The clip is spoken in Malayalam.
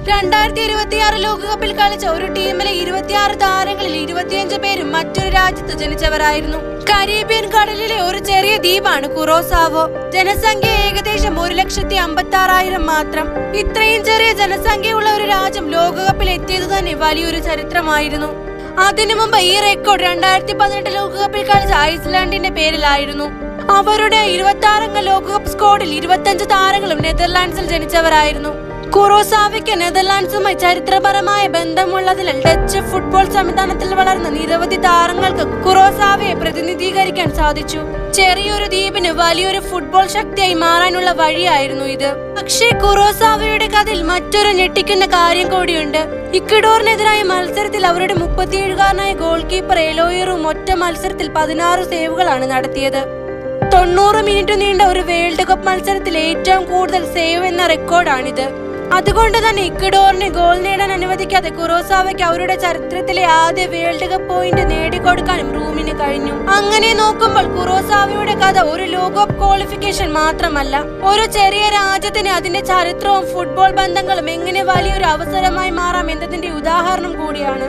2026 ലോകകപ്പിൽ കളിച്ച ഒരു ടീമിലെ 26 താരങ്ങളിൽ 25 പേരും മറ്റൊരു രാജ്യത്ത് ജനിച്ചവരായിരുന്നു. കരീബിയൻ കടലിലെ ഒരു ചെറിയ ദ്വീപാണ് കുറോസാവോ. ജനസംഖ്യ ഏകദേശം 1,56,000 മാത്രം. ഇത്രയും ചെറിയ ജനസംഖ്യയുള്ള ഒരു രാജ്യം ലോകകപ്പിൽ എത്തിയത് തന്നെ വലിയൊരു ചരിത്രമായിരുന്നു. അതിനു മുമ്പ് ഈ റെക്കോർഡ് 2018 ലോകകപ്പിൽ കളിച്ച ഐസ്ലാൻഡിന്റെ പേരിലായിരുന്നു. അവരുടെ 26 അംഗ ലോകകപ്പ് സ്ക്വാഡിൽ 25 താരങ്ങളും നെതർലാൻഡ്സിൽ ജനിച്ചവരായിരുന്നു. കുറോസാവയ്ക്ക് നെതർലാൻഡ്സുമായി ചരിത്രപരമായ ബന്ധമുള്ളതിനാൽ ഡച്ച് ഫുട്ബോൾ സംവിധാനത്തിൽ വളർന്ന നിരവധി താരങ്ങൾക്ക് കുറോസാവയെ പ്രതിനിധീകരിക്കാൻ സാധിച്ചു. ചെറിയൊരു ദ്വീപിന് വലിയൊരു ഫുട്ബോൾ ശക്തിയായി മാറാനുള്ള വഴിയായിരുന്നു ഇത്. പക്ഷേ കുറോസാവയുടെ കഥയിൽ മറ്റൊരു ഞെട്ടിക്കുന്ന കാര്യം കൂടിയുണ്ട്. ഇക്വഡോറിനെതിരായ മത്സരത്തിൽ അവരുടെ 37-കാരനായ ഗോൾ കീപ്പർ എലോയിറും ഒറ്റ മത്സരത്തിൽ 16 സേവുകളാണ് നടത്തിയത്. 90 മിനിറ്റ് നീണ്ട ഒരു വേൾഡ് കപ്പ് മത്സരത്തിൽ ഏറ്റവും കൂടുതൽ സേവ് എന്ന റെക്കോർഡാണിത്. അതുകൊണ്ട് തന്നെ ഇക്വഡോറിന് ഗോൾ നേടാൻ അനുവദിക്കാതെ കുറോസാവയ്ക്ക് അവരുടെ ചരിത്രത്തിലെ ആദ്യ വേൾഡ് കപ്പ് പോയിന്റ് നേടിക്കൊടുക്കാനും റൂമിന് കഴിഞ്ഞു. അങ്ങനെ നോക്കുമ്പോൾ കുറോസാവയുടെ കഥ ഒരു ലോകകപ്പ് ക്വാളിഫിക്കേഷൻ മാത്രമല്ല, ഒരു ചെറിയ രാജ്യത്തിന് അതിന്റെ ചരിത്രവും ഫുട്ബോൾ ബന്ധങ്ങളും എങ്ങനെ വലിയൊരു അവസരമായി മാറാം എന്നതിന്റെ ഉദാഹരണം കൂടിയാണ്.